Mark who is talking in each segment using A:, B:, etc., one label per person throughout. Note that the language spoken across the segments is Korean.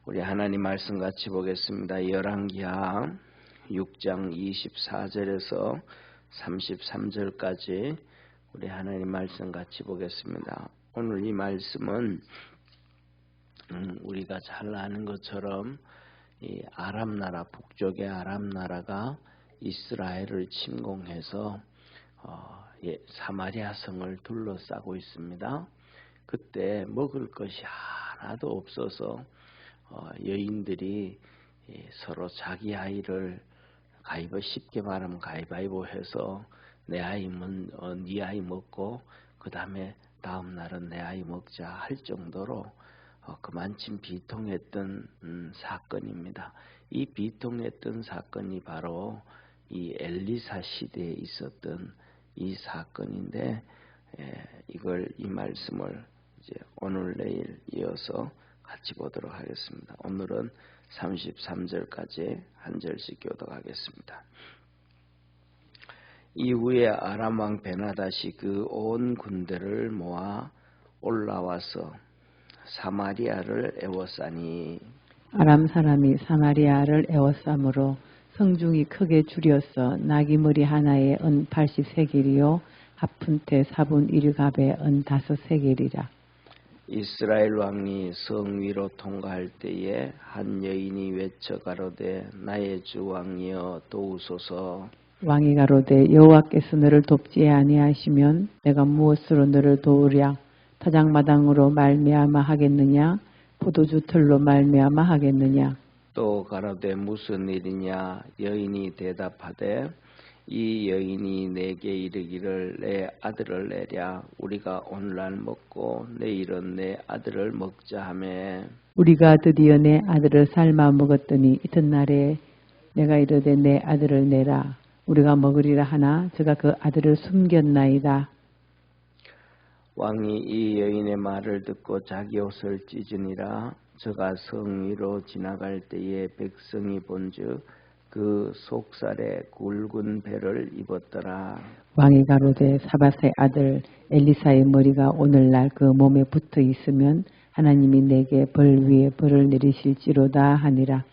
A: 우리 하나님 말씀 같이 보겠습니다. 열왕기하 6장 24절에서 33절까지 우리 하나님 말씀 같이 보겠습니다. 오늘 이 말씀은 우리가 잘 아는 것처럼 이 아람 나라, 북쪽의 아람 나라가 이스라엘을 침공해서 사마리아 성을 둘러싸고 있습니다. 그때 먹을 것이 하나도 없어서 여인들이 서로 자기 아이를 쉽게 말하면 가위바위보 해서 내 아이면 네 아이 먹고 그 다음에 다음 날은 내 아이 먹자 할 정도로 그만큼 비통했던 사건입니다. 이 비통했던 사건이 바로 이 엘리사 시대에 있었던 이 사건인데 이 말씀을 이제 오늘 내일 이어서 같이 보도록 하겠습니다. 오늘은 33절까지 한 절씩 교독하겠습니다. 이후에 아람 왕 베나닷이 그 온 군대를 모아 올라와서 사마리아를 에워싸니
B: 아람 사람이 사마리아를 에워싸므로 성중이 크게 줄여서 나귀머리 하나에 은 80세겔이요 합푼테 4분 1갑에 은 5세겔이라.
A: 이스라엘 왕이 성 위로 통과할 때에 한 여인이 외쳐 가로되 나의 주 왕이여 도우소서.
B: 왕이 가로되 여호와께서 너를 돕지 아니하시면 내가 무엇으로 너를 도우랴. 타작마당으로 말미암아 하겠느냐 포도주 틀로 말미암아 하겠느냐.
A: 또 가로되 무슨 일이냐. 여인이 대답하되 이 여인이 내게 이르기를 내 아들을 내랴. 우리가 오늘날 먹고 내일은 내 아들을 먹자 하매
B: 우리가 드디어 내 아들을 삶아 먹었더니 이튿날에 내가 이르되 내 아들을 내라. 우리가 먹으리라 하나 저가 그 아들을 숨겼나이다.
A: 왕이 이 여인의 말을 듣고 자기 옷을 찢으니라. 저가 성 위로 지나갈 때에 백성이 본즉 그 속살에 굵은 배를 입었더라.
B: 왕이 가로되 사밧의 아들 엘리사의 머리가 오늘날 그 몸에 붙어 있으면 하나님이 내게 벌 위에 벌을 내리실지로다 하니라.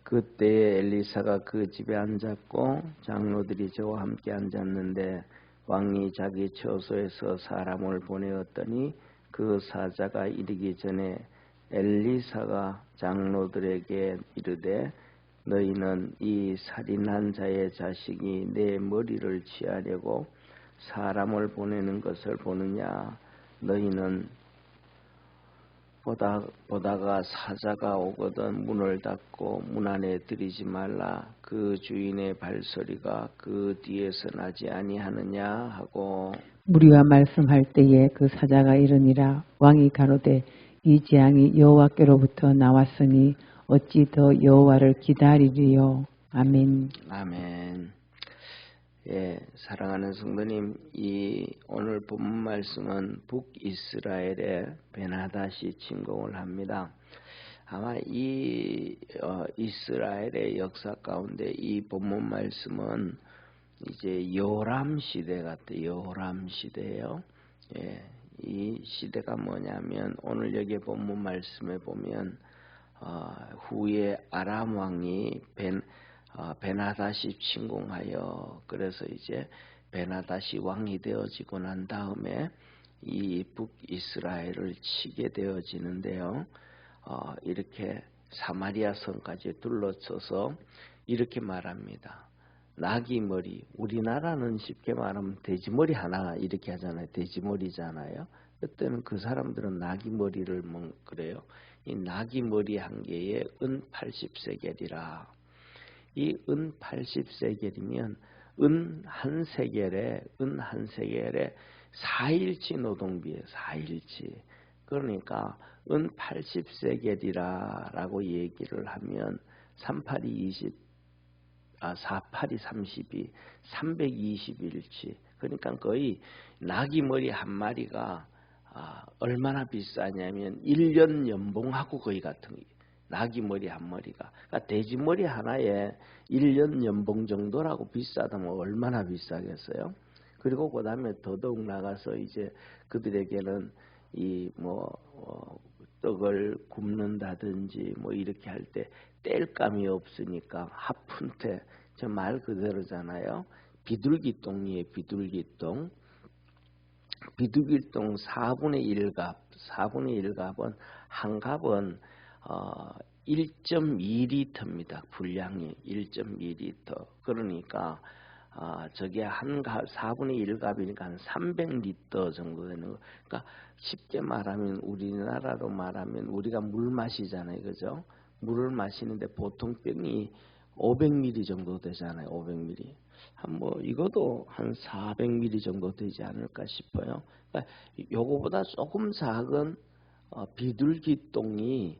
A: 그때에 엘리사가 그 집에 앉았고 장로들이 저와 함께 앉았는데 왕이 자기 처소에서 사람을 보내었더니 그 사자가 이르기 전에 엘리사가 장로들에게 이르되 너희는 이 살인한 자의 자식이 내 머리를 취하려고 사람을 보내는 것을 보느냐. 너희는 보다가 사자가 오거든 문을 닫고 문 안에 들이지 말라. 그 주인의 발소리가 그 뒤에서 나지 아니하느냐 하고
B: 무리와 말씀할 때에 그 사자가 이르니라. 왕이 가로되 이 재앙이 여호와께로부터 나왔으니 어찌 더 여호와를 기다리리요. 아멘.
A: 아멘. 예, 사랑하는 성도님, 이 오늘 본문 말씀은 북이스라엘의 베나닷이 침공을 합니다. 아마 이 이스라엘의 역사 가운데 이 본문 말씀은 이제 요람 시대 같아요. 요람 시대예요. 예, 이 시대가 뭐냐면 오늘 여기 본문 말씀에 보면 후에 아람 왕이 베나닷이 침공하여 그래서 이제 베나닷이 왕이 되어지고 난 다음에 이 북이스라엘을 치게 되어지는데요. 이렇게 사마리아 성까지 둘러쳐서 이렇게 말합니다. 나귀머리, 우리나라는 쉽게 말하면 돼지머리 하나 이렇게 하잖아요. 돼지머리잖아요. 그때는 그 사람들은 나귀머리를 그래요. 이 나귀머리 한 개에 은 80세겔이라. 이 은 80세겔이면 은 한 세겔에 4일치 노동비에 4일치. 그러니까 은 80세겔이라고 얘기를 하면 38이 32 320일치. 그러니까 거의 나귀머리 한 마리가 얼마나 비싸냐면 1년 연봉하고 거의 같은 거예요. 나귀머리 한 머리가. 그러니까 돼지머리 하나에 1년 연봉 정도라고 비싸다면 얼마나 비싸겠어요? 그리고 그 다음에 더더욱 나가서 이제 그들에게는 떡을 굽는다든지 뭐 이렇게 할 때 뗄감이 없으니까 하푼테 저 말 그대로잖아요. 비둘기똥이에요. 비둘기똥. 비둘기똥 4분의 1갑. 4분의 1갑은 한 갑은 1.2리터입니다. 분량이 1.2리터. 그러니까 저게 한 갑, 4분의 1갑이니까 한 300리터 정도 되는 거. 그러니까 쉽게 말하면 우리나라로 말하면 우리가 물 마시잖아요. 그죠? 물을 마시는데 보통 병이 500ml 정도 되잖아요. 500ml. 뭐 이것도 한 400ml 정도 되지 않을까 싶어요. 그러니까 요거보다 조금 작은 비둘기똥이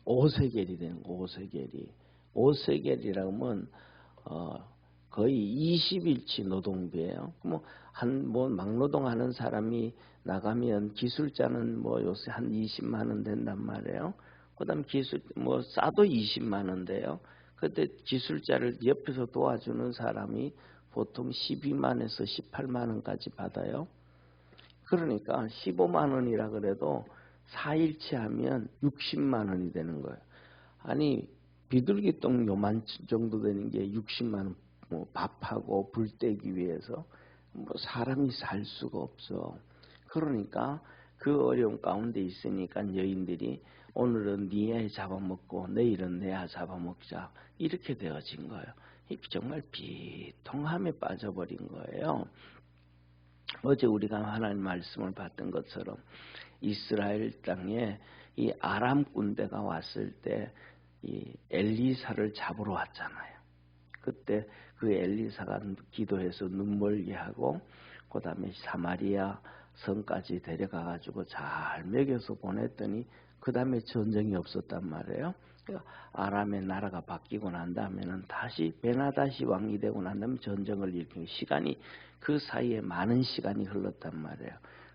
A: 5세겔이 되는 거. 5세겔이. 5세겔이라고 하면 거의 20일치 노동비예요. 뭐 막노동하는 사람이 나가면 기술자는 뭐 요새 한 20만 원 된단 말이에요. 그다음 기술 뭐 싸도 20만 원인데요. 그때 기술자를 옆에서 도와주는 사람이 보통 12만에서 18만 원까지 받아요. 그러니까 15만 원이라 그래도 4일치 하면 60만 원이 되는 거예요. 아니 비둘기똥 요만 정도 되는 게 60만 원, 뭐 밥하고 불 떼기 위해서 뭐 사람이 살 수가 없어. 그러니까 그 어려운 가운데 있으니까 여인들이 오늘은 네 애 잡아먹고 내일은 내 애 잡아먹자 이렇게 되어진 거예요. 정말 비통함에 빠져버린 거예요. 어제 우리가 하나님 말씀을 봤던 것처럼 이스라엘 땅에 이 아람 군대가 왔을 때 이 엘리사를 잡으러 왔잖아요. 그때 그 엘리사가 기도해서 눈멀게 하고 그 다음에 사마리아 성까지 데려가 가지고 잘 먹여서 보냈더니 그 다음에 전쟁이 없었단 말이에요. 그러니까 아람의 나라가 바뀌고 난 다음에는 다시 베나다시 왕이 되고 난 다음에 전쟁을 일으키는 시간이 그 사이에 많은 시간이 흘렀단 말이에요.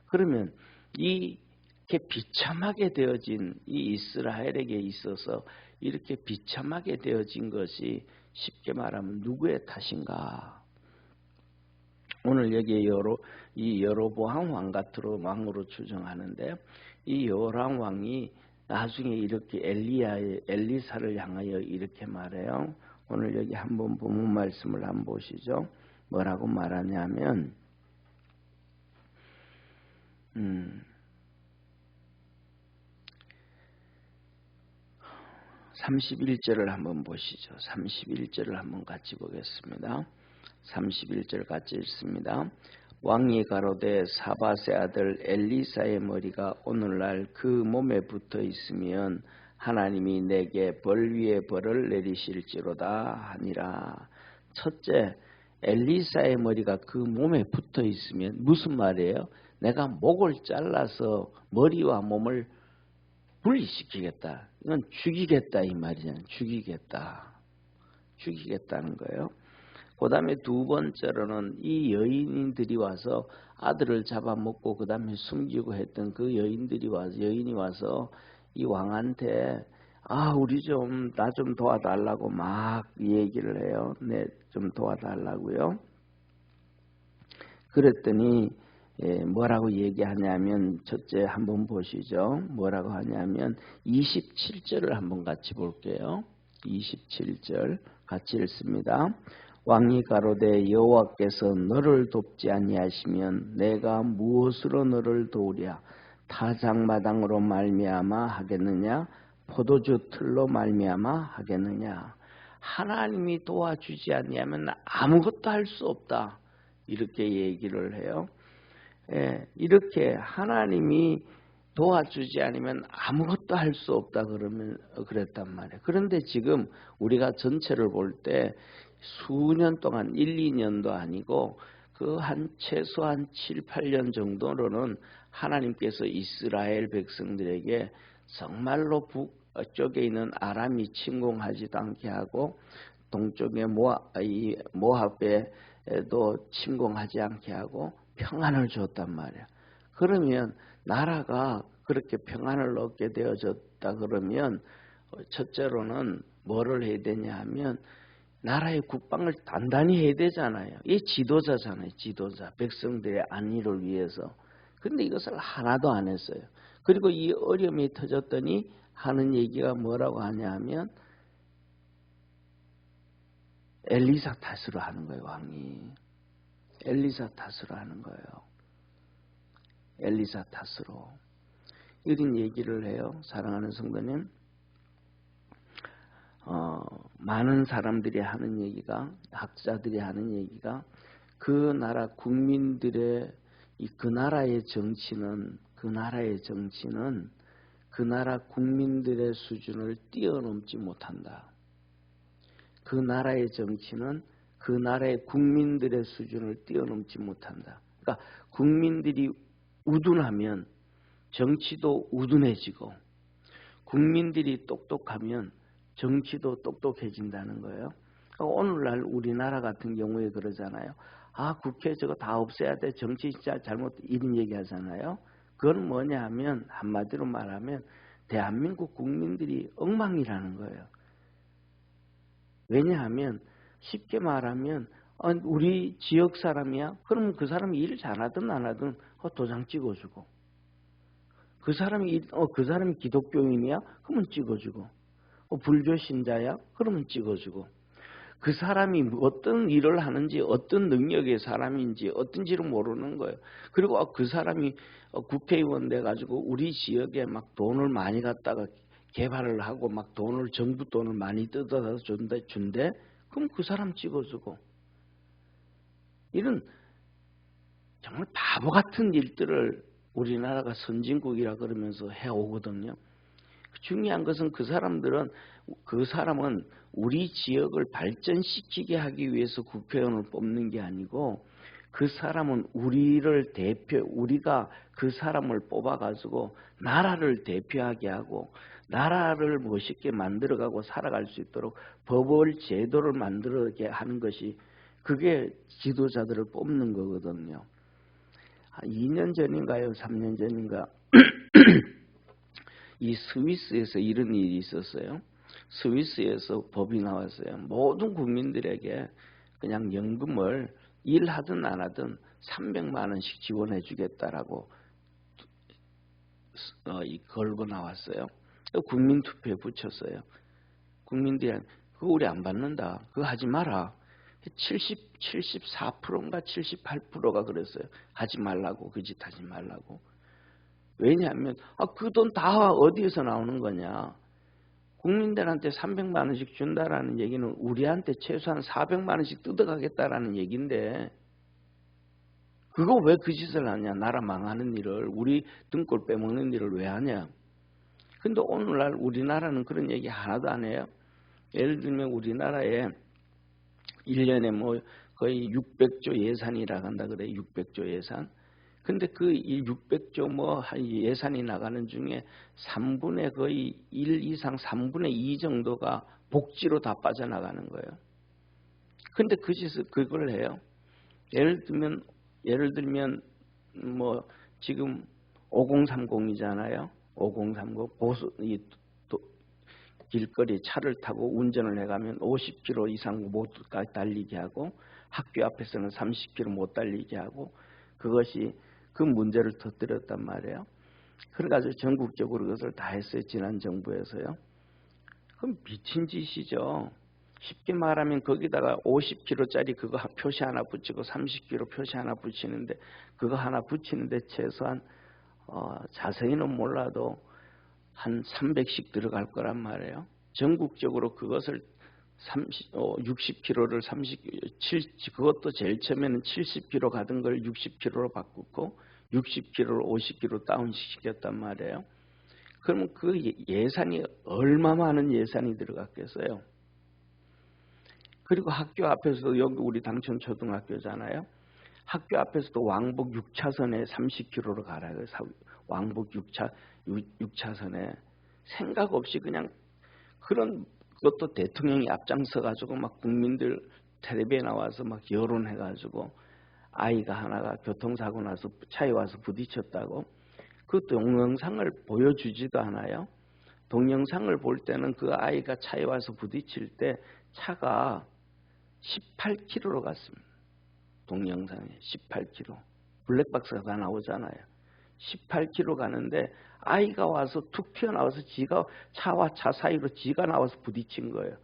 A: 그러면 이렇게 비참하게 되어진 이 이스라엘에게 있어서 이렇게 비참하게 되어진 것이 쉽게 말하면 누구의 탓인가? 오늘 여기에 이 여로보암 왕으로 추정하는데 이 여로보암 왕이 나중에 이렇게 엘리사를 향하여 이렇게 말해요. 오늘 여기 한번 본문 말씀을 한번 보시죠. 뭐라고 말하냐면 31절을 한번 보시죠. 31절을 한번 같이 보겠습니다. 31절 같이 읽습니다. 왕이 가로되 사밧의 아들 엘리사의 머리가 오늘날 그 몸에 붙어 있으면 하나님이 내게 벌 위에 벌을 내리실지로다 하니라. 첫째, 엘리사의 머리가 그 몸에 붙어 있으면 무슨 말이에요? 내가 목을 잘라서 머리와 몸을 분리시키겠다. 이건 죽이겠다 이 말이잖아요. 죽이겠다는 거예요. 그 다음에 두 번째로는 이 여인들이 와서 아들을 잡아먹고 그 다음에 숨기고 했던 그 여인이 와서 이 왕한테 우리 나 좀 도와달라고 막 얘기를 해요. 네, 좀 도와달라고요. 그랬더니 뭐라고 얘기하냐면 첫째 한번 보시죠. 뭐라고 하냐면 27절을 한번 같이 볼게요. 27절 같이 읽습니다. 왕이 가로되 여호와께서 너를 돕지 아니하시면 내가 무엇으로 너를 도우랴? 타작마당으로 말미암아 하겠느냐? 포도주 틀로 말미암아 하겠느냐? 하나님이 도와주지 아니하면 아무것도 할 수 없다. 이렇게 얘기를 해요. 이렇게 하나님이 도와주지 않으면 아무것도 할 수 없다 그랬단 말이에요. 그런데 지금 우리가 전체를 볼 때 수년 동안 1, 2년도 아니고 그 최소한 7, 8년 정도로는 하나님께서 이스라엘 백성들에게 정말로 북쪽에 있는 아람이 침공하지도 않게 하고 동쪽의 모압에도 침공하지 않게 하고 평안을 줬단 말이야. 그러면 나라가 그렇게 평안을 얻게 되어졌다 그러면 첫째로는 뭐를 해야 되냐 하면 나라의 국방을 단단히 해야 되잖아요. 이 지도자잖아요. 지도자. 백성들의 안위를 위해서. 근데 이것을 하나도 안 했어요. 그리고 이 어려움이 터졌더니 하는 얘기가 뭐라고 하냐 하면 엘리사 탓으로 하는 거예요. 왕이. 엘리사 탓으로 하는 거예요. 엘리사 탓으로. 이런 얘기를 해요. 사랑하는 성도님. 많은 사람들이 하는 얘기가, 학자들이 하는 얘기가 그 나라 국민들의 그 나라의 정치는 그 나라 국민들의 수준을 뛰어넘지 못한다. 그 나라의 정치는 그 나라의 국민들의 수준을 뛰어넘지 못한다. 그러니까 국민들이 우둔하면 정치도 우둔해지고 국민들이 똑똑하면 정치도 똑똑해진다는 거예요. 그러니까 오늘날 우리나라 같은 경우에 그러잖아요. 아, 국회 저거 다 없애야 돼. 정치 진짜 잘못 이런 얘기 하잖아요. 그건 뭐냐 하면 한마디로 말하면 대한민국 국민들이 엉망이라는 거예요. 왜냐하면 쉽게 말하면 우리 지역 사람이야? 그러면 그 사람이 일 잘하든 안 하든 도장 찍어주고 그 사람이 기독교인이야? 그러면 찍어주고 불교 신자야? 그러면 찍어주고 그 사람이 어떤 일을 하는지 어떤 능력의 사람인지 어떤지를 모르는 거예요. 그리고 그 사람이 국회의원 돼가지고 우리 지역에 막 돈을 많이 갖다가 개발을 하고 막 정부 돈을 많이 뜯어서 준대. 그럼 그 사람 찍어주고 이런 정말 바보 같은 일들을 우리나라가 선진국이라 그러면서 해오거든요. 중요한 것은 그 사람은 우리 지역을 발전시키게 하기 위해서 국회의원을 뽑는 게 아니고 그 사람은 우리가 그 사람을 뽑아가지고 나라를 대표하게 하고 나라를 멋있게 만들어가고 살아갈 수 있도록 법을 제도를 만들게 하는 것이 그게 지도자들을 뽑는 거거든요. 2년 전인가요? 3년 전인가? 이 스위스에서 이런 일이 있었어요. 스위스에서 법이 나왔어요. 모든 국민들에게 그냥 연금을 일하든 안 하든 300만 원씩 지원해 주겠다라고 걸고 나왔어요. 국민투표에 붙였어요. 국민들이 그거 우리 안 받는다. 그거 하지 마라. 74%인가 78%가 그랬어요. 하지 말라고. 그 짓 하지 말라고. 왜냐하면 그 돈 다 어디에서 나오는 거냐. 국민들한테 300만 원씩 준다라는 얘기는 우리한테 최소한 400만 원씩 뜯어가겠다라는 얘기인데 그거 왜 그 짓을 하냐. 나라 망하는 일을 우리 등골 빼먹는 일을 왜 하냐. 근데 오늘날 우리나라는 그런 얘기 하나도 안 해요. 예를 들면 우리나라에 1년에 뭐 거의 600조 예산이라고 한다 그래. 600조 예산. 근데 그 600조 예산이 나가는 중에 3분의 거의 1 이상 3분의 2 정도가 복지로 다 빠져나가는 거예요. 근데 그 짓을 그걸 해요. 예를 들면 뭐 지금 5030이잖아요. 5030 길거리 차를 타고 운전을 해가면 50km 이상 못 달리게 하고 학교 앞에서는 30km 못 달리게 하고 그것이 그 문제를 터뜨렸단 말이에요. 그래가지고 전국적으로 그것을 다 했어요. 지난 정부에서요. 그럼 미친 짓이죠. 쉽게 말하면 거기다가 50km짜리 그거 표시 하나 붙이고 30km 표시 하나 붙이는데 그거 하나 붙이는데 최소한 자세히는 몰라도 한 300씩 들어갈 거란 말이에요. 전국적으로 그것을 60km를 그것도 제일 처음에는 70km 가던 걸 60km로 바꾸고 60km를 50km 다운시켰단 말이에요. 그러면 그 예산이 얼마 많은 예산이 들어갔겠어요. 그리고 학교 앞에서도 여기 우리 당천 초등학교잖아요. 학교 앞에서도 왕복 6차선에 30km로 가라. 왕복 6차선에 생각 없이 그냥 그런 것도 대통령이 앞장서 가지고 막 국민들 텔레비에 나와서 막 여론해 가지고 아이가 하나가 교통사고 나서 차에 와서 부딪혔다고 그 동영상을 보여주지도 않아요. 동영상을 볼 때는 그 아이가 차에 와서 부딪힐 때 차가 18km로 갔습니다. 동영상에 18km. 블랙박스가 다 나오잖아요. 18km 가는데 아이가 와서 툭 튀어나와서 지가 차와 차 사이로 지가 나와서 부딪힌 거예요.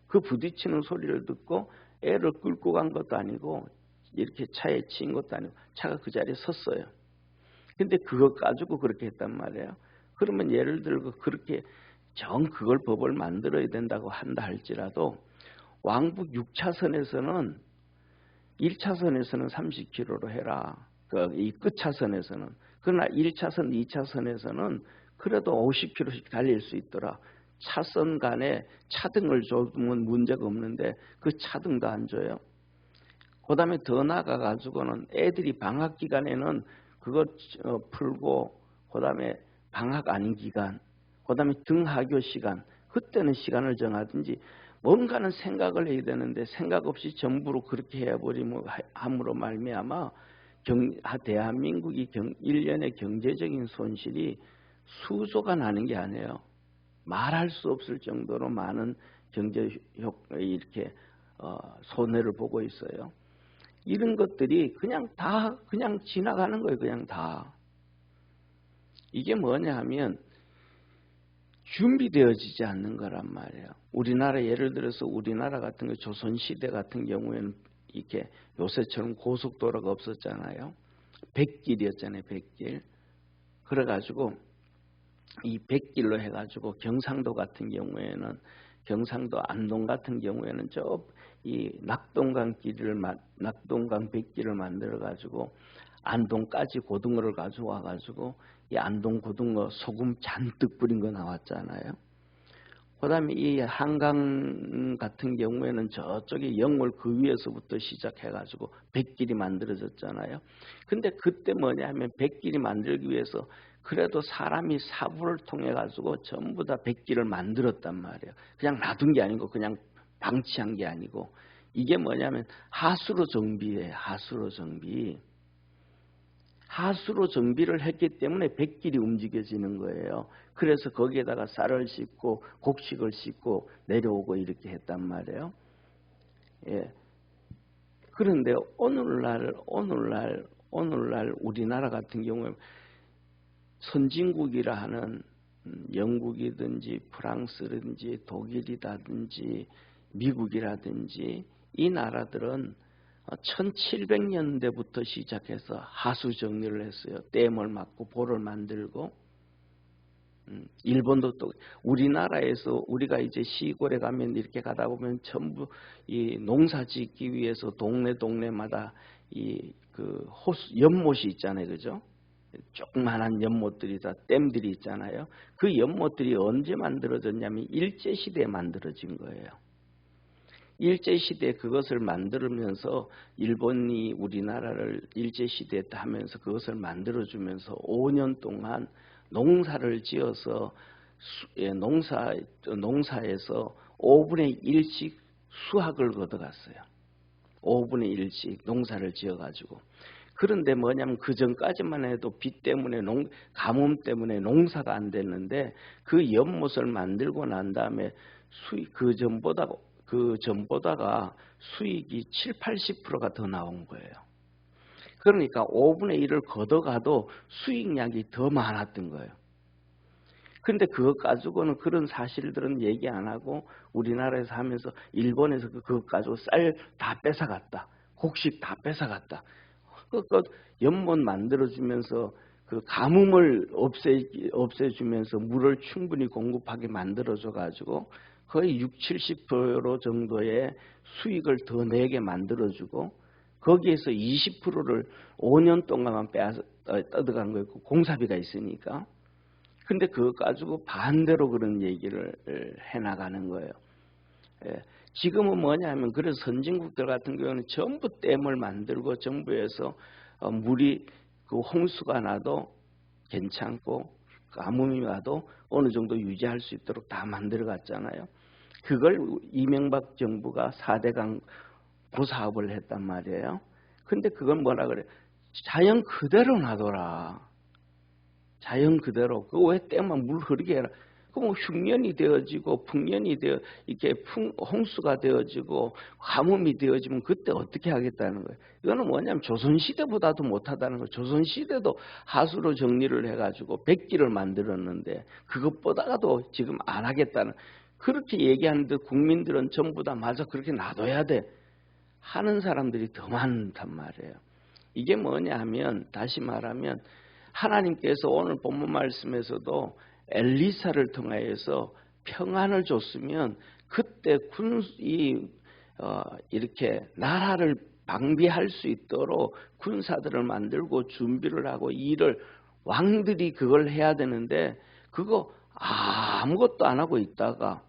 A: 그 부딪히는 소리를 듣고 애를 끌고 간 것도 아니고 이렇게 차에 치인 것도 아니고 차가 그 자리에 섰어요. 근데 그것 가지고 그렇게 했단 말이에요. 그러면 예를 들고 그렇게 그걸 법을 만들어야 된다고 한다 할지라도 왕복 6차선에서는 1차선에서는 30km로 해라. 이 끝차선에서는. 그러나 1차선, 2차선에서는 그래도 50km씩 달릴 수 있더라. 차선 간에 차등을 줘두면 문제가 없는데 그 차등도 안 줘요. 그 다음에 더 나아가가지고는 애들이 방학 기간에는 그거 풀고 그 다음에 방학 아닌 기간, 그 다음에 등하교 시간, 그때는 시간을 정하든지 뭔가는 생각을 해야 되는데 생각 없이 전부로 그렇게 해버리면 함으로 말미암아 대한민국이 1년의 경제적인 손실이 수조가 나는 게 아니에요. 말할 수 없을 정도로 많은 경제 이렇게 손해를 보고 있어요. 이런 것들이 그냥 지나가는 거예요. 그냥 다. 이게 뭐냐 하면 준비되어지지 않는 거란 말이에요. 우리나라 예를 들어서 우리나라 같은 거 조선시대 같은 경우에는 이렇게 요새처럼 고속도로가 없었잖아요. 백길이었잖아요. 백길. 그래가지고 이 백길로 해가지고 경상도 같은 경우에는 경상도 안동 같은 경우에는 이 낙동강 백길을 만들어 가지고 안동까지 고등어를 가져와 가지고 이 안동 고등어 소금 잔뜩 뿌린 거 나왔잖아요. 그다음에 이 한강 같은 경우에는 저쪽에 영월 그 위에서부터 시작해 가지고 백길이 만들어졌잖아요. 근데 그때 뭐냐면 백길이 만들기 위해서 그래도 사람이 사부를 통해 가지고 전부 다 백길을 만들었단 말이에요. 그냥 놔둔 게 아니고 그냥 방치한 게 아니고 이게 뭐냐면 하수로 정비예요. 하수로 정비. 하수로 정비를 했기 때문에 백길이 움직여지는 거예요. 그래서 거기에다가 쌀을 싣고 곡식을 싣고 내려오고 이렇게 했단 말이에요. 예. 그런데 오늘날 우리나라 같은 경우에 선진국이라 하는 영국이든지 프랑스든지 독일이라든지 미국이라든지 이 나라들은 1700년대부터 시작해서 하수 정리를 했어요. 댐을 막고 보를 만들고 일본도 또 우리나라에서 우리가 이제 시골에 가면 이렇게 가다 보면 전부 이 농사 짓기 위해서 동네마다 이 그 호수 연못이 있잖아요. 그죠? 조그만한 연못들이 다 댐들이 있잖아요. 그 연못들이 언제 만들어졌냐면 일제시대에 만들어진 거예요. 일제시대에 그것을 만들면서 일본이 우리나라를 일제시대에 하면서 그것을 만들어주면서 5년 동안 농사를 지어서 농사에서 5분의 1씩 수확을 걷어갔어요. 5분의 1씩 농사를 지어가지고. 그런데 뭐냐면 그 전까지만 해도 비 때문에 가뭄 때문에 농사가 안 됐는데 그 연못을 만들고 난 다음에 그 전보다가 수익이 70~80%가 더 나온 거예요. 그러니까 5분의 1을 걷어가도 수익량이 더 많았던 거예요. 근데 그것 가지고는 그런 사실들은 얘기 안 하고 우리나라에서 하면서 일본에서 그것 가지고 쌀 다 뺏어갔다. 곡식 다 뺏어갔다. 그 연못 만들어주면서 그 가뭄을 없애주면서 물을 충분히 공급하게 만들어줘가지고 거의 60~70% 정도의 수익을 더 내게 만들어주고 거기에서 20%를 5년 동안만 뜯어간 거예요. 공사비가 있으니까. 근데 그거 가지고 반대로 그런 얘기를 해나가는 거예요. 예. 지금은 뭐냐면 그래서 선진국들 같은 경우는 전부 댐을 만들고 정부에서 물이 그 홍수가 나도 괜찮고 가뭄이 와도 어느 정도 유지할 수 있도록 다 만들어 갔잖아요. 그걸 이명박 정부가 4대강 고사업을 했단 말이에요. 근데 그건 뭐라 그래? 자연 그대로 놔둬라. 자연 그대로. 그거 왜 댐만 물 흐르게 해라. 그럼 흉년이 되어지고 풍년이 되어 이렇게 홍수가 되어지고 가뭄이 되어지면 그때 어떻게 하겠다는 거예요. 이거는 뭐냐면 조선시대보다도 못하다는 거예요. 조선시대도 하수로 정리를 해가지고 백기를 만들었는데 그것보다도 지금 안 하겠다는, 그렇게 얘기하는데 국민들은 전부 다 맞아 그렇게 놔둬야 돼 하는 사람들이 더 많단 말이에요. 이게 뭐냐 하면, 다시 말하면 하나님께서 오늘 본문 말씀에서도 엘리사를 통하여서 평안을 줬으면 그때 이렇게 나라를 방비할 수 있도록 군사들을 만들고 준비를 하고 일을, 왕들이 그걸 해야 되는데 그거 아무것도 안 하고 있다가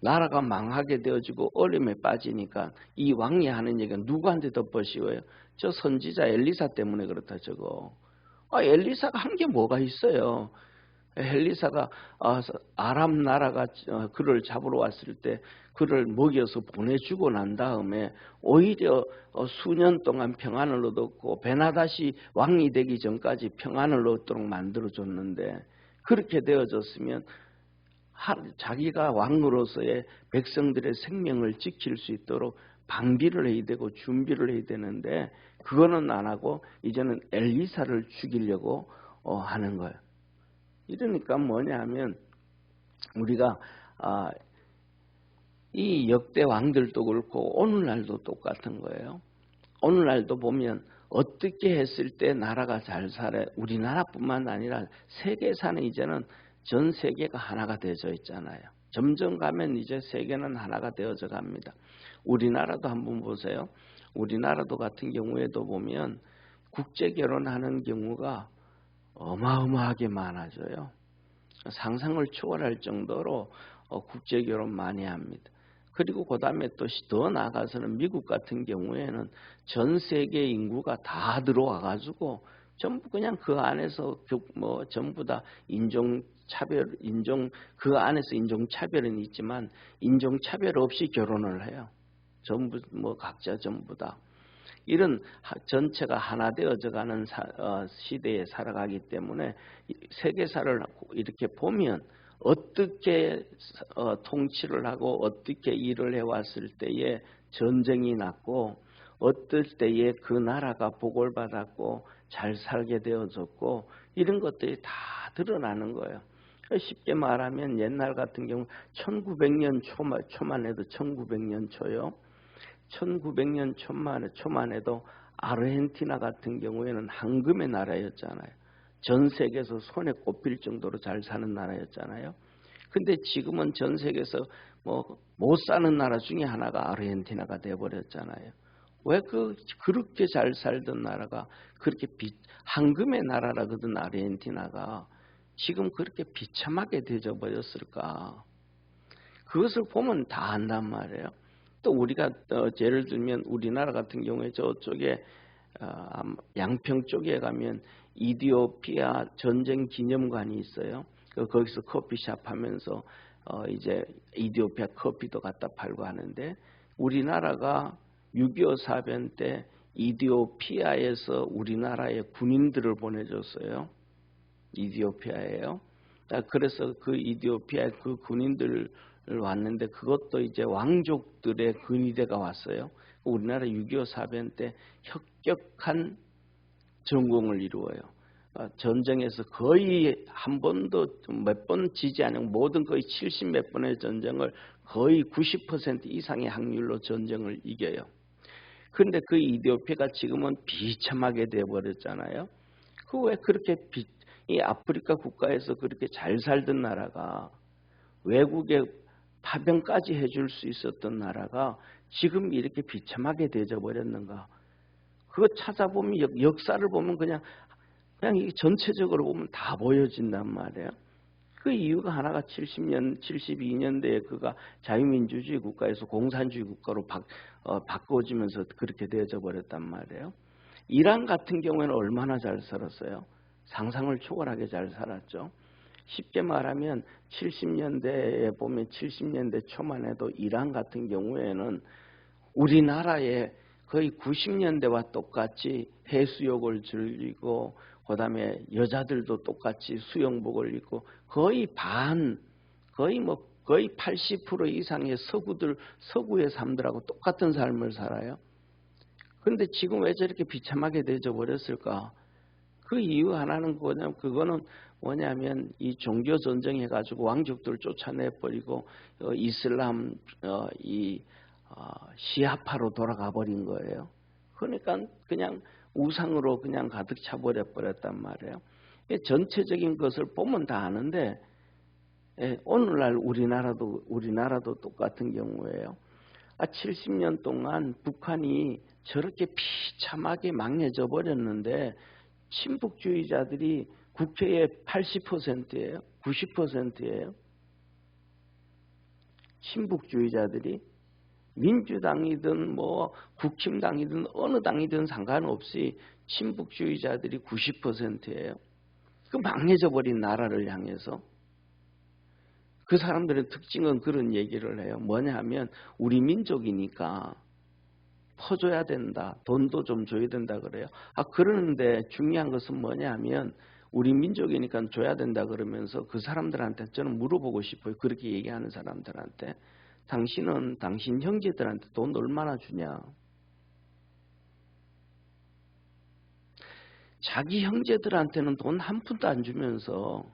A: 나라가 망하게 되어지고 어려움에 빠지니까 이 왕이 하는 얘기가 누구한테 덮어씌워요? 저 선지자 엘리사 때문에 그렇다 저거. 엘리사가 한 게 뭐가 있어요? 엘리사가 아람 나라가 그를 잡으러 왔을 때 그를 먹여서 보내주고 난 다음에 오히려 수년 동안 평안을 얻었고 베나다시 왕이 되기 전까지 평안을 얻도록 만들어줬는데, 그렇게 되어졌으면 자기가 왕으로서의 백성들의 생명을 지킬 수 있도록 방비를 해야 되고 준비를 해야 되는데 그거는 안 하고 이제는 엘리사를 죽이려고 하는 거예요. 이러니까 뭐냐 하면 우리가 이 역대 왕들도 그렇고 오늘날도 똑같은 거예요. 오늘날도 보면 어떻게 했을 때 나라가 잘 살아요. 우리나라뿐만 아니라 세계사는 이제는 전 세계가 하나가 되어져 있잖아요. 점점 가면 이제 세계는 하나가 되어져 갑니다. 우리나라도 한번 보세요. 우리나라도 같은 경우에도 보면 국제 결혼하는 경우가 어마어마하게 많아져요. 상상을 초월할 정도로 국제 결혼 많이 합니다. 그리고 그 다음에 또 더 나아가서는 미국 같은 경우에는 전 세계 인구가 다 들어와 가지고 전부 그냥 그 안에서 전부 다 그 안에서 인종차별은 있지만 인종차별 없이 결혼을 해요. 전부 각자 전부 다. 이런 전체가 하나 되어져 가는 시대에 살아가기 때문에 세계사를 이렇게 보면 어떻게 통치를 하고 어떻게 일을 해왔을 때에 전쟁이 났고 어떨 때에 그 나라가 복을 받았고 잘 살게 되어졌고 이런 것들이 다 드러나는 거예요. 쉽게 말하면 옛날 같은 경우 1900년 초만 해도 1900년 초요. 1900년 초만 해도 아르헨티나 같은 경우에는 황금의 나라였잖아요. 전 세계에서 손에 꼽힐 정도로 잘 사는 나라였잖아요. 근데 지금은 전 세계에서 못 사는 나라 중에 하나가 아르헨티나가 되어버렸잖아요. 왜 그렇게 잘 살던 나라가 그렇게 황금의 나라라거든 아르헨티나가 지금 그렇게 비참하게 되어 버렸을까? 그것을 보면 다 안단 말이에요. 또 우리가 예를 들면 우리나라 같은 경우에 저쪽에 양평 쪽에 가면 이디오피아 전쟁 기념관이 있어요. 거기서 커피숍 하면서 이제 이디오피아 커피도 갖다 팔고 하는데 우리나라가 6.25 사변 때 이디오피아에서 우리나라에 군인들을 보내줬어요. 이디오피아예요. 그래서 그 이디오피아 그 군인들 왔는데 그것도 이제 왕족들의 근위대가 왔어요. 우리나라 6.25 사변 때 혁격한 전공을 이루어요. 전쟁에서 거의 한 번도 몇 번 지지 않은 모든 거의 70몇 번의 전쟁을 거의 90% 이상의 확률로 전쟁을 이겨요. 그런데 그 이디오피아가 지금은 비참하게 되어버렸잖아요. 그 왜 그렇게 이 아프리카 국가에서 그렇게 잘 살던 나라가 외국에 파병까지 해줄 수 있었던 나라가 지금 이렇게 비참하게 되어져 버렸는가? 그거 찾아보면 역사를 보면 그냥 이 전체적으로 보면 다 보여진단 말이에요. 그 이유가 하나가 72년대에 그가 자유민주주의 국가에서 공산주의 국가로 바꿔지면서 그렇게 되어져 버렸단 말이에요. 이란 같은 경우에는 얼마나 잘 살았어요? 상상을 초월하게 잘 살았죠. 쉽게 말하면 70년대에 보면 70년대 초만 해도 이란 같은 경우에는 우리나라에 거의 90년대와 똑같이 해수욕을 즐기고 그다음에 여자들도 똑같이 수영복을 입고 거의 거의 80% 이상의 서구의 사람들하고 똑같은 삶을 살아요. 그런데 지금 왜 저렇게 비참하게 되져 버렸을까? 그 이유 하나는 그거는 뭐냐면 이 종교 전쟁 해가지고 왕족들 쫓아내버리고 이슬람 시아파로 돌아가 버린 거예요. 그러니까 그냥 우상으로 그냥 가득 차버렸단 말이에요. 전체적인 것을 보면 다 아는데 오늘날 우리나라도 똑같은 경우예요. 70년 동안 북한이 저렇게 비참하게 망해져 버렸는데 친북주의자들이 국회의 80%예요. 90%예요. 친북주의자들이 민주당이든 국힘당이든 어느 당이든 상관없이 친북주의자들이 90%예요. 그 망해져 버린 나라를 향해서 그 사람들의 특징은 그런 얘기를 해요. 뭐냐 하면 우리 민족이니까 퍼줘야 된다. 돈도 좀 줘야 된다 그래요. 그러는데 중요한 것은 뭐냐 하면 우리 민족이니까 줘야 된다 그러면서 그 사람들한테 저는 물어보고 싶어요. 그렇게 얘기하는 사람들한테 당신은 당신 형제들한테 돈 얼마나 주냐? 자기 형제들한테는 돈 한 푼도 안 주면서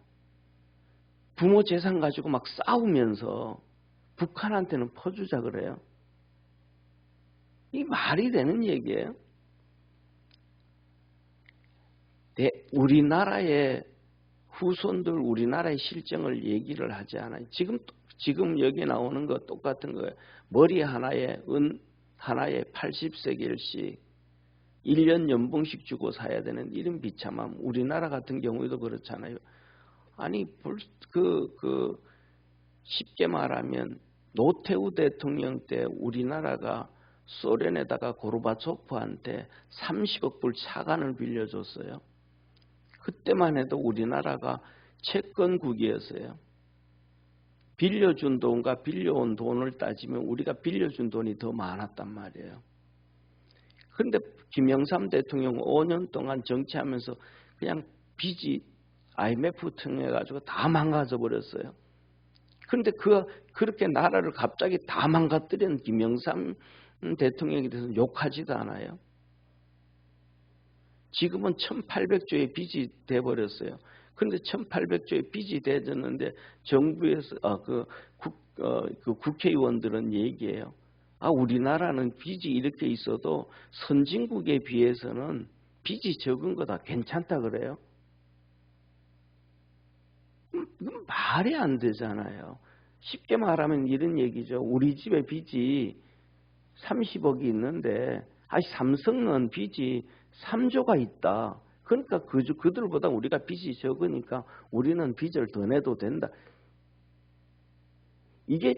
A: 부모 재산 가지고 막 싸우면서 북한한테는 퍼주자 그래요. 이 말이 되는 얘기예요. 우리나라의 후손들 우리나라의 실정을 얘기를 하지 않아요. 지금 여기 나오는 거 똑같은 거예요. 머리 하나에 은 하나에 80세겔씩 1년 연봉씩 주고 사야 되는 이런 비참함. 우리나라 같은 경우에도 그렇잖아요. 아니 쉽게 말하면 노태우 대통령 때 우리나라가 소련에다가 고르바초프한테 30억 불 차관을 빌려줬어요. 그때만 해도 우리나라가 채권국이었어요. 빌려준 돈과 빌려온 돈을 따지면 우리가 빌려준 돈이 더 많았단 말이에요. 그런데 김영삼 대통령 5년 동안 정치하면서 그냥 빚이 IMF 통해가지고 다 망가져 버렸어요. 그런데 그렇게 나라를 갑자기 다 망가뜨린 김영삼 대통령에 대해서 욕하지도 않아요. 지금은 1800조의 빚이 돼버렸어요. 그런데 1800조의 빚이 되졌는데 정부에서 국회의원들은 얘기해요. 우리나라는 빚이 이렇게 있어도 선진국에 비해서는 빚이 적은 거다 괜찮다 그래요. 이건 말이 안 되잖아요. 쉽게 말하면 이런 얘기죠. 우리 집에 빚이 30억이 있는데 삼성은 빚이 3조가 있다. 그러니까 그들보다 우리가 빚이 적으니까 우리는 빚을 더 내도 된다. 이게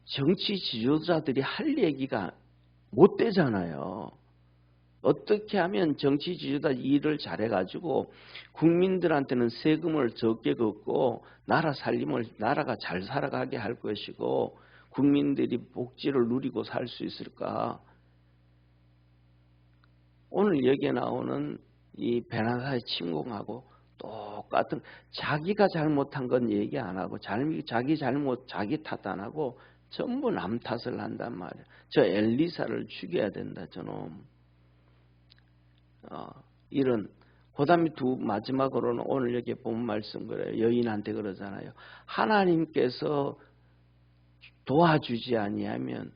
A: 정치 지도자들이 할 얘기가 못 되잖아요. 어떻게 하면 정치 지도자 일을 잘해가지고 국민들한테는 세금을 적게 걷고 나라가 잘 살아가게 할 것이고 국민들이 복지를 누리고 살 수 있을까? 오늘 여기에 나오는 이 베나다의 침공하고 똑같은 자기가 잘못한 건 얘기 안 하고 자기 잘못 자기 탓 안 하고 전부 남 탓을 한단 말이에요. 저 엘리사를 죽여야 된다 저놈. 이런 그다음에 마지막으로는 오늘 여기 본 말씀 그래요. 여인한테 그러잖아요. 하나님께서 도와주지 아니하면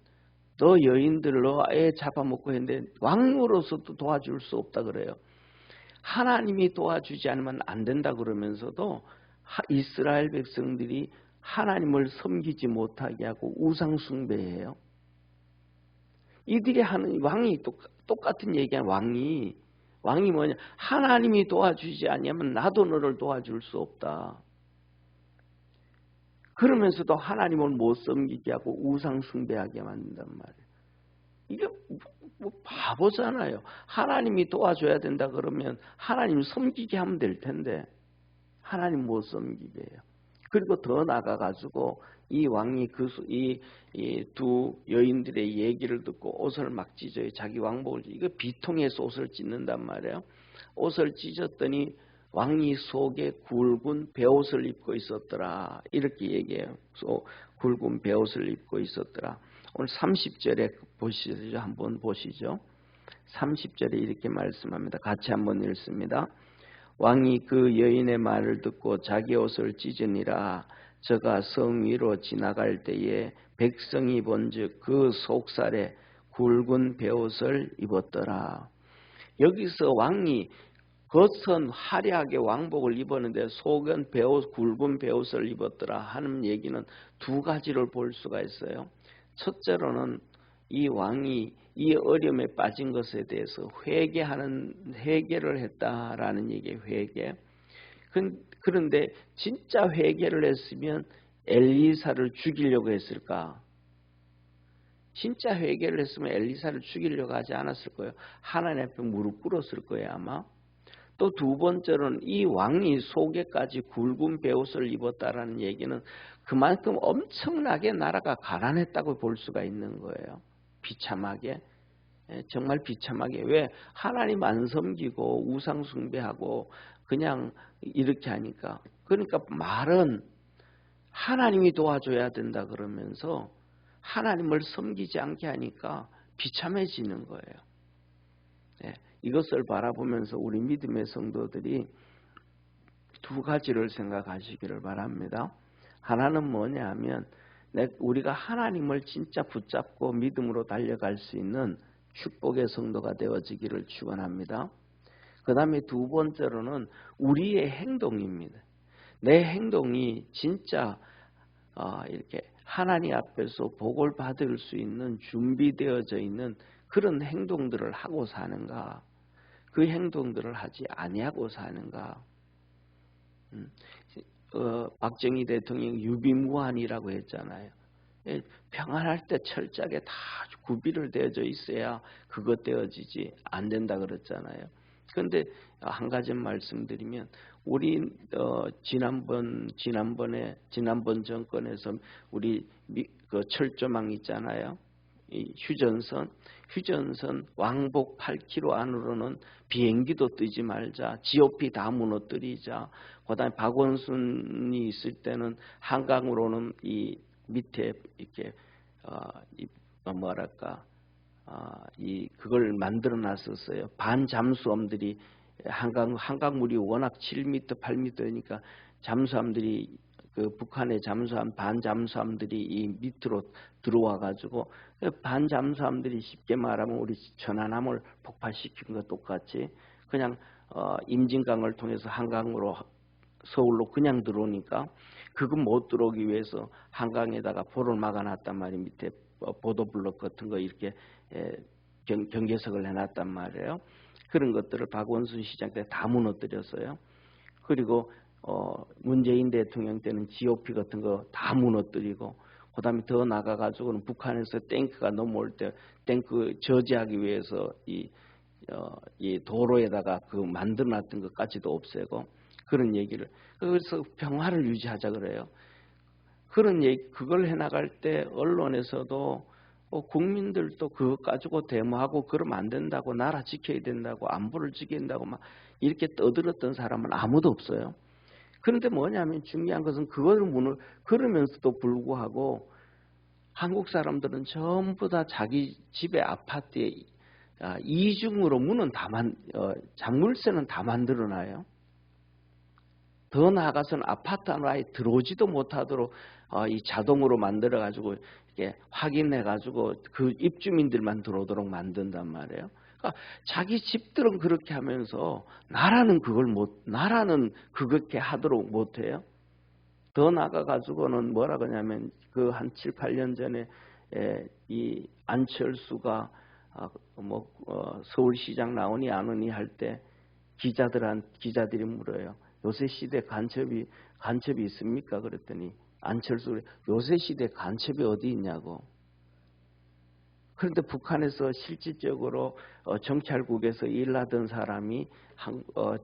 A: 너 여인들로 애 잡아먹고 했는데 왕으로서도 도와줄 수 없다 그래요. 하나님이 도와주지 않으면 안 된다 그러면서도 이스라엘 백성들이 하나님을 섬기지 못하게 하고 우상 숭배해요. 이들이 하는 왕이 똑같은 얘기한 왕이 뭐냐? 하나님이 도와주지 않으면 나도 너를 도와줄 수 없다. 그러면서도 하나님을 못 섬기게 하고 우상 숭배하게 만든단 말이에요. 이게 바보잖아요. 하나님이 도와줘야 된다 그러면 하나님 섬기게 하면 될 텐데 하나님 못 섬기게 해요. 그리고 더 나가가지고 이 왕이 이 두 여인들의 얘기를 듣고 옷을 막 찢어요. 자기 왕복을 이거 비통해서 옷을 찢는단 말이에요. 옷을 찢었더니 왕이 속에 굵은 베옷을 입고 있었더라. 이렇게 얘기해요. 굵은 베옷을 입고 있었더라. 오늘 30절에 보시죠. 한번 보시죠. 30절에 이렇게 말씀합니다. 같이 한번 읽습니다. 왕이 그 여인의 말을 듣고 자기 옷을 찢으니라. 저가 성 위로 지나갈 때에 백성이 본즉 그 속살에 굵은 베옷을 입었더라. 여기서 왕이 겉은 화려하게 왕복을 입었는데 속은 굵은 베옷을 입었더라 하는 얘기는 두 가지를 볼 수가 있어요. 첫째로는 이 왕이 이 어려움에 빠진 것에 대해서 회개를 했다라는 얘기예요. 회개. 그런데 진짜 회개를 했으면 엘리사를 죽이려고 했을까? 진짜 회개를 했으면 엘리사를 죽이려고 하지 않았을 거예요. 하나님 앞에 무릎 꿇었을 거예요 아마. 또 두 번째로는 이 왕이 속에까지 굵은 베옷을 입었다라는 얘기는 그만큼 엄청나게 나라가 가난했다고 볼 수가 있는 거예요. 비참하게. 정말 비참하게. 왜? 하나님 안 섬기고 우상 숭배하고 그냥 이렇게 하니까. 그러니까 말은 하나님이 도와줘야 된다 그러면서 하나님을 섬기지 않게 하니까 비참해지는 거예요. 이것을 바라보면서 우리 믿음의 성도들이 두 가지를 생각하시기를 바랍니다. 하나는 뭐냐 하면 우리가 하나님을 진짜 붙잡고 믿음으로 달려갈 수 있는 축복의 성도가 되어지기를 축원합니다. 그 다음에 두 번째로는 우리의 행동입니다. 내 행동이 진짜 이렇게 하나님 앞에서 복을 받을 수 있는 준비되어져 있는 그런 행동들을 하고 사는가, 그 행동들을 하지 아니하고 사는가. 박정희 대통령이 유비무환이라고 했잖아요. 평안할 때 철저하게 다 구비를 되어져 있어야 그것 되어지지 안 된다 그랬잖아요. 그런데 한 가지 말씀드리면 우리 지난번 정권에서 우리 그 철조망 있잖아요. 이 휴전선 왕복 8km 안으로는 비행기도 뜨지 말자. GOP 다 무너뜨리자. 그다음에 박원순이 있을 때는 한강으로는 이 밑에 이렇게 그걸 만들어 놨었어요. 반잠수함들이 한강물이 워낙 7m, 8m니까 잠수함들이 그 북한의 반잠수함들이 이 밑으로 들어와 가지고 반잠수함들이 쉽게 말하면 우리 천안함을 폭발시킨 것 똑같이 그냥 임진강을 통해서 한강으로 서울로 그냥 들어오니까 그거 못 들어오기 위해서 한강에다가 보를 막아놨단 말이에요. 밑에 보도블록 같은 거 이렇게 경계석을 해놨단 말이에요. 그런 것들을 박원순 시장 때 다 무너뜨렸어요. 그리고 문재인 대통령 때는 GOP 같은 거 다 무너뜨리고, 그 다음에 더 나가가지고는 북한에서 탱크가 넘어올 때 탱크 저지하기 위해서 이 도로에다가 그 만들어놨던 것까지도 없애고 그런 얘기를. 그래서 평화를 유지하자 그래요. 그런 얘기, 그걸 해나갈 때 언론에서도 국민들도 그것 가지고 데모하고 그러면 안 된다고, 나라 지켜야 된다고, 안보를 지켜야 된다고 막 이렇게 떠들었던 사람은 아무도 없어요. 그런데 뭐냐면 중요한 것은 그러면서도 불구하고 한국 사람들은 전부 다 자기 집의 아파트에 이중으로 문은 잔물쇠는 다 만들어놔요. 더 나아가서는 아파트 안으로 아예 들어오지도 못하도록 이 자동으로 만들어가지고 이렇게 확인해가지고 그 입주민들만 들어오도록 만든단 말이에요. 그러니까 자기 집들은 그렇게 하면서 나라는 그렇게 하도록 못해요. 더 나아가가지고는 뭐라 그러냐면 그 한 7, 8년 전에 이 안철수가 서울시장 나오니 안 오니 할 때 기자들이 물어요. 요새 시대 간첩이 있습니까? 그랬더니 안철수 요새 시대 간첩이 어디 있냐고. 그런데 북한에서 실질적으로 정찰국에서 일하던 사람이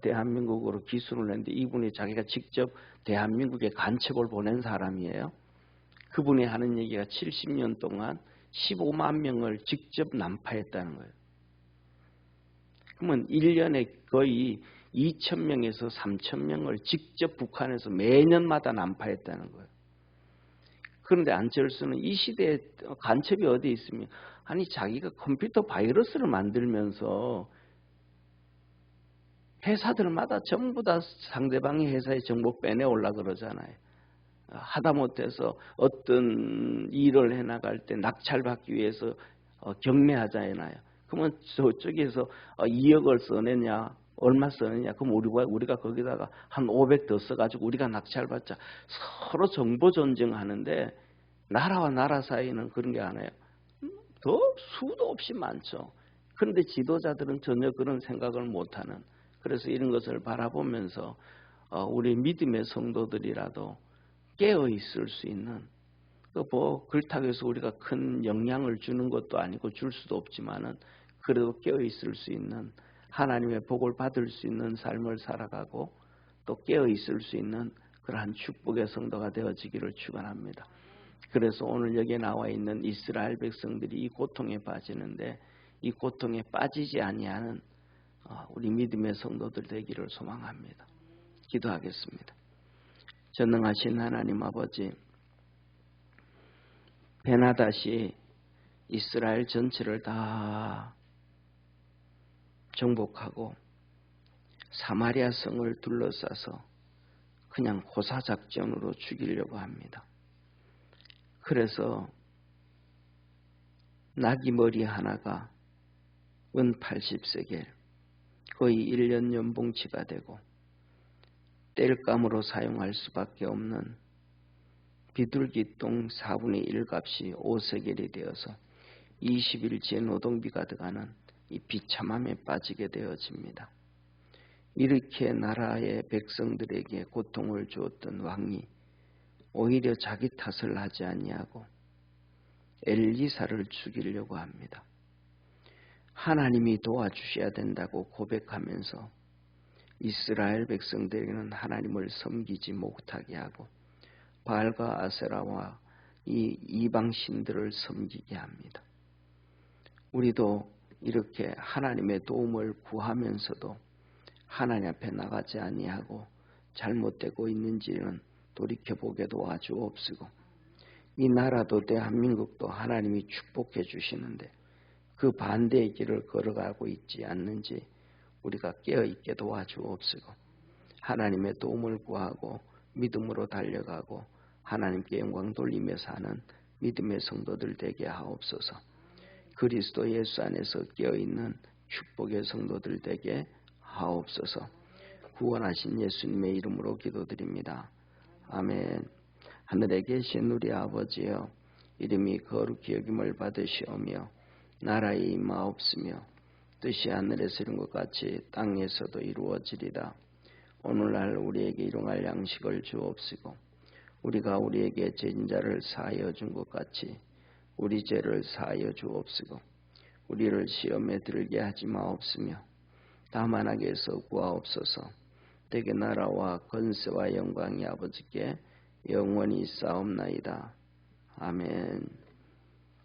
A: 대한민국으로 기술을 냈는데 이분이 자기가 직접 대한민국에 간첩을 보낸 사람이에요. 그분이 하는 얘기가 70년 동안 15만 명을 직접 난파했다는 거예요. 그러면 1년에 거의 2,000명에서 3,000명을 직접 북한에서 매년마다 난파했다는 거예요. 그런데 안철수는 이 시대에 간첩이 어디 있으면 아니 자기가 컴퓨터 바이러스를 만들면서 회사들마다 전부 다 상대방의 회사의 정보 빼내오려고 그러잖아요. 하다못해서 어떤 일을 해나갈 때 낙찰받기 위해서 경매하잖아요. 그러면 저쪽에서 2억을 써내냐 얼마 써내냐 그럼 우리가 거기다가 한 500 더 써가지고 우리가 낙찰받자. 서로 정보 전쟁하는데 나라와 나라 사이는 그런 게 아니에요. 더 수도 없이 많죠. 그런데 지도자들은 전혀 그런 생각을 못하는. 그래서 이런 것을 바라보면서 우리 믿음의 성도들이라도 깨어 있을 수 있는 뭐 그렇다고 해서 우리가 큰 영향을 주는 것도 아니고 줄 수도 없지만은 그래도 깨어 있을 수 있는 하나님의 복을 받을 수 있는 삶을 살아가고 또 깨어 있을 수 있는 그러한 축복의 성도가 되어지기를 축원합니다. 그래서 오늘 여기에 나와 있는 이스라엘 백성들이 이 고통에 빠지는데 이 고통에 빠지지 아니하는 우리 믿음의 성도들 되기를 소망합니다. 기도하겠습니다. 전능하신 하나님 아버지, 베나닷이 이스라엘 전체를 다 정복하고 사마리아 성을 둘러싸서 그냥 고사작전으로 죽이려고 합니다. 그래서 나귀 머리 하나가 은 80세겔 거의 1년 연봉치가 되고 땔감으로 사용할 수밖에 없는 비둘기똥 4분의 1 값이 5세겔이 되어서 20일째 노동비가 들어가는 이 비참함에 빠지게 되어집니다. 이렇게 나라의 백성들에게 고통을 주었던 왕이 오히려 자기 탓을 하지 아니하고 엘리사를 죽이려고 합니다. 하나님이 도와주셔야 된다고 고백하면서 이스라엘 백성들에게는 하나님을 섬기지 못하게 하고 바알과 아세라와 이 이방신들을 섬기게 합니다. 우리도 이렇게 하나님의 도움을 구하면서도 하나님 앞에 나가지 아니하고 잘못되고 있는지는 돌이켜보게 도와주옵시고 이 나라도 대한민국도 하나님이 축복해 주시는데 그 반대의 길을 걸어가고 있지 않는지 우리가 깨어있게 도와주옵시고 하나님의 도움을 구하고 믿음으로 달려가고 하나님께 영광 돌리며 사는 믿음의 성도들 되게 하옵소서. 그리스도 예수 안에서 깨어있는 축복의 성도들 되게 하옵소서. 구원하신 예수님의 이름으로 기도드립니다. 아멘. 하늘에 계신 우리 아버지여, 이름이 거룩히 여김을 받으시오며 나라의 임하옵시며 뜻이 하늘에서 이룬 것 같이 땅에서도 이루어지리다. 오늘날 우리에게 일용할 양식을 주옵시고 우리가 우리에게 죄진 자를 사하여 준 것 같이 우리 죄를 사하여 주옵시고 우리를 시험에 들게 하지 마옵시며 다만 악에서 구하옵소서. 대개 나라와 권세와 영광이 아버지께 영원히 싸움나이다. 아멘.